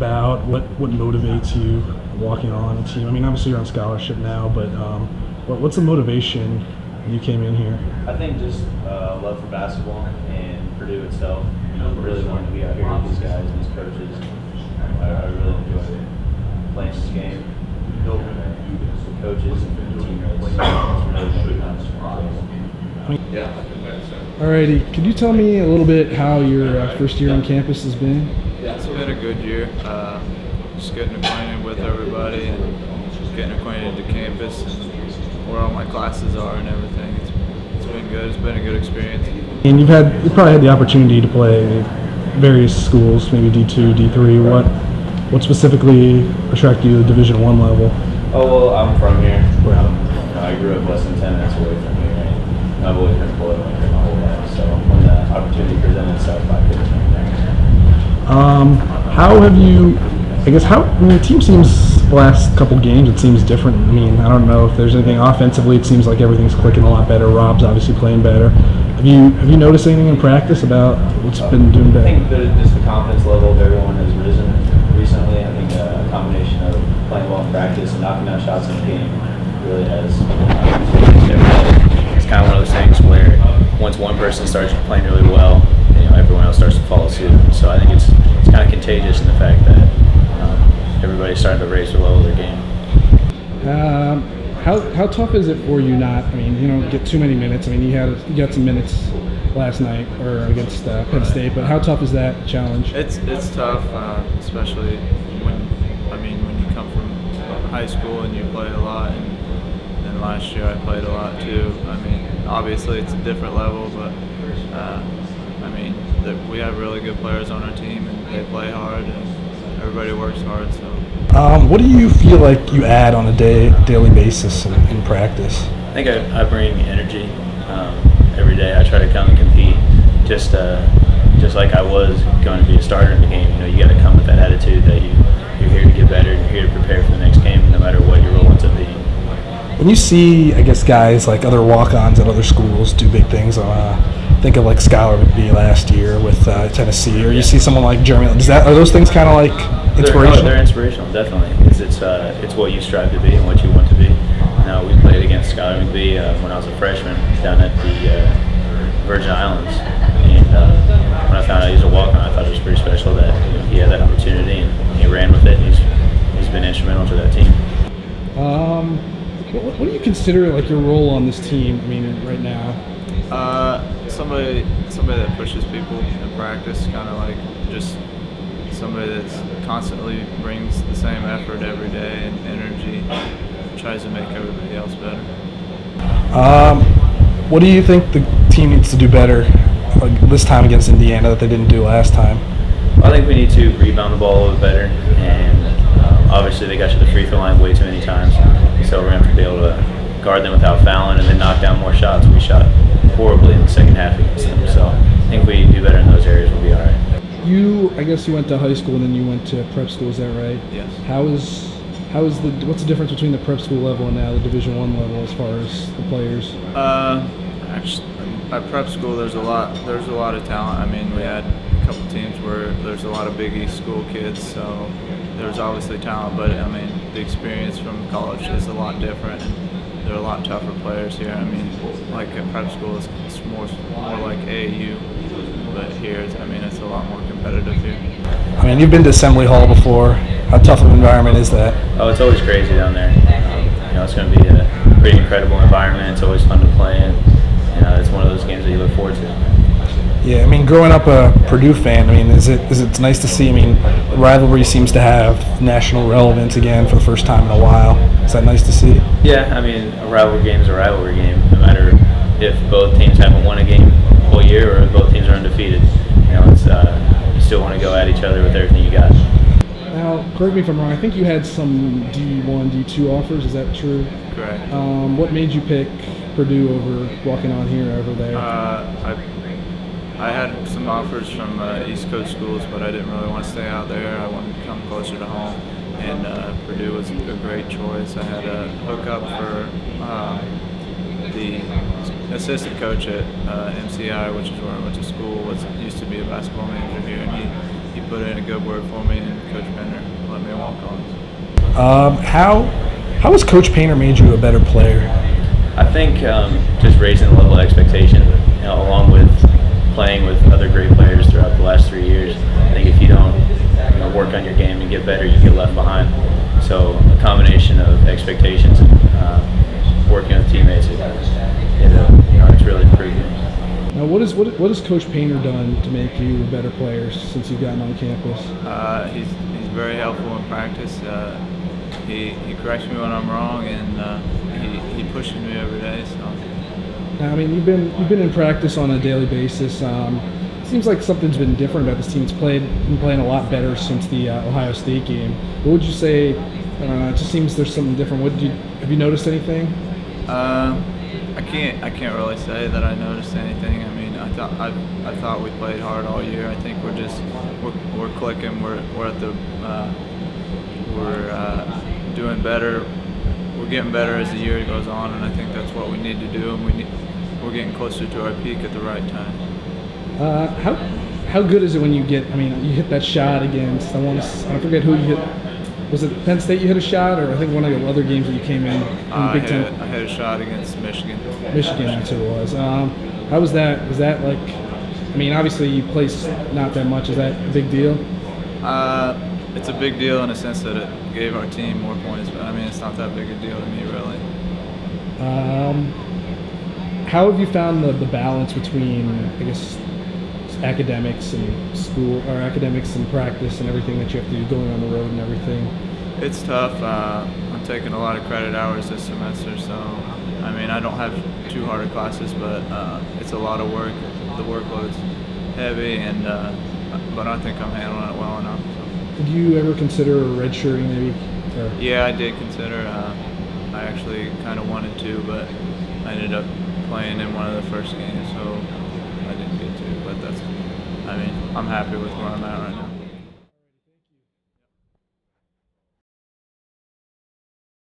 about? What motivates you walking on a team? I mean, obviously you're on scholarship now, but what's the motivation when you came in here? I think just love for basketball and Purdue itself. Really wanted to be out here with these guys and these coaches. I really enjoy playing this game. The coaches and the teammates. It's really nice. Alrighty, could you tell me a little bit how your first year on campus has been? It's been a good year. Just getting acquainted with everybody and just getting acquainted to campus and where all my classes are and everything. It's been good. It's been a good experience. And you probably had the opportunity to play various schools, maybe D2, D3. What specifically attracted you to the Division I level? Oh, well, I'm from here. I grew up less than 10 minutes away from here. And I've always been below here my whole life. So when the opportunity presented itself, I couldn't turn down. How have you? The team seems the last couple games it seems different. I mean, I don't know if there's anything offensively. It seems like everything's clicking a lot better. Rob's obviously playing better. Have you noticed anything in practice about what's been doing better? I think just the confidence level of everyone has risen recently. I think a combination of playing well in practice and knocking down shots in the game really has. It's kind of one of those things where once one person starts playing really well, everyone else starts to follow suit. So I think it's kind of contagious in the fact that everybody's starting to raise the level of their game. How tough is it for you not? I mean, you don't get too many minutes. I mean, you got some minutes last night or against Penn State, but how tough is that challenge? It's tough, especially when you come from high school and you play a lot, and last year I played a lot too. I mean, obviously it's a different level, but we have really good players on our team and they play hard and everybody works hard. So. What do you feel like you add on a daily basis in practice? I think I bring energy every day. I try to come and compete just like I was going to be a starter in the game. You got to come with that attitude that you're here to get better and you're here to prepare for the next game no matter what your role ends up being. When you see, I guess, guys like other walk-ons at other schools do big things think of like Skylar McBee last year with Tennessee, or you see someone like Jeremy. Are those things kind of like inspirational? They're inspirational, definitely. It's what you strive to be and what you want to be. We played against Skylar McBee when I was a freshman down at the Virgin Islands, and when I found out he was a walk-on, I thought it was pretty special that he had that opportunity and he ran with it. And he's been instrumental to that team. What do you consider like your role on this team? I mean, right now. Somebody that pushes people in practice, kind of like just somebody that constantly brings the same effort every day and energy, tries to make everybody else better. What do you think the team needs to do better this time against Indiana that they didn't do last time? I think we need to rebound the ball a little better, and obviously they got to the free throw line way too many times, so we're going to have to be able to guard them without fouling and then knock down more shots. We shot horribly in the second half against them, so I think if we do better in those areas, we'll be all right. I guess you went to high school and then you went to prep school, is that right? Yes. What's the difference between the prep school level and now the Division I level as far as the players? Actually, at prep school there's a lot of talent. I mean, we had a couple teams where there's a lot of Big East school kids, so there's obviously talent, but I mean the experience from college is a lot different. And there are a lot tougher players here. I mean, like at prep school, it's more like AAU, but here, it's a lot more competitive here. I mean, you've been to Assembly Hall before. How tough of an environment is that? Oh, it's always crazy down there. It's going to be a pretty incredible environment. It's always fun to play, and it's one of those games that you look forward to. Yeah, I mean, growing up a Purdue fan, I mean, is it nice to see? I mean, the rivalry seems to have national relevance again for the first time in a while. Is that nice to see? Yeah, I mean, a rivalry game is a rivalry game, no matter if both teams haven't won a game all year or if both teams are undefeated. You still want to go at each other with everything you got. Now, correct me if I'm wrong. I think you had some D1, D2 offers. Is that true? Correct. What made you pick Purdue over walking on here or over there? I had some offers from East Coast schools, but I didn't really want to stay out there. I wanted to come closer to home, and Purdue was a great choice. I had a hookup for the assistant coach at MCI, which is where I went to school, used to be a basketball manager here, and he put in a good word for me, and Coach Bender let me walk on. How has Coach Painter made you a better player? I think just raising the level of expectation, along with playing with other great players throughout the last 3 years. I think if you don't work on your game and get better, you get left behind. So a combination of expectations and working with teammates, it's really improved me. Now, what has Coach Painter done to make you a better player since you've gotten on campus? He's very helpful in practice. He corrects me when I'm wrong, and he pushes me every day. So. Now, I mean, you've been in practice on a daily basis. It seems like something's been different about this team. It's been playing a lot better since the Ohio State game. What would you say? I don't know. It just seems there's something different. Have you noticed anything? I can't really say that I noticed anything. I mean, I thought we played hard all year. I think we're clicking. We're doing better. We're getting better as the year goes on, and I think that's what we need to do. And we're getting closer to our peak at the right time. How good is it when you get? I mean, you hit that shot against. I forget who you hit. Was it Penn State you hit a shot, or I think one of the other games that you came in the Big Ten? I hit a shot against Michigan. Michigan, that's who it was. How was that? Was that like? I mean, obviously you place not that much. Is that a big deal? It's a big deal in the sense that it gave our team more points, but I mean, it's not that big a deal to me, really. How have you found the balance between, I guess, academics and school, or academics and practice and everything that you have to do going on the road and everything? It's tough. I'm taking a lot of credit hours this semester, so I mean, I don't have too hard of classes, but it's a lot of work. The workload's heavy, and but I think I'm handling it well enough. So. Did you ever consider redshirting maybe? Or? Yeah, I did consider. I actually kind of wanted to, but I ended up playing in one of the first games, so I didn't get to. But I mean, I'm happy with where I'm at right now.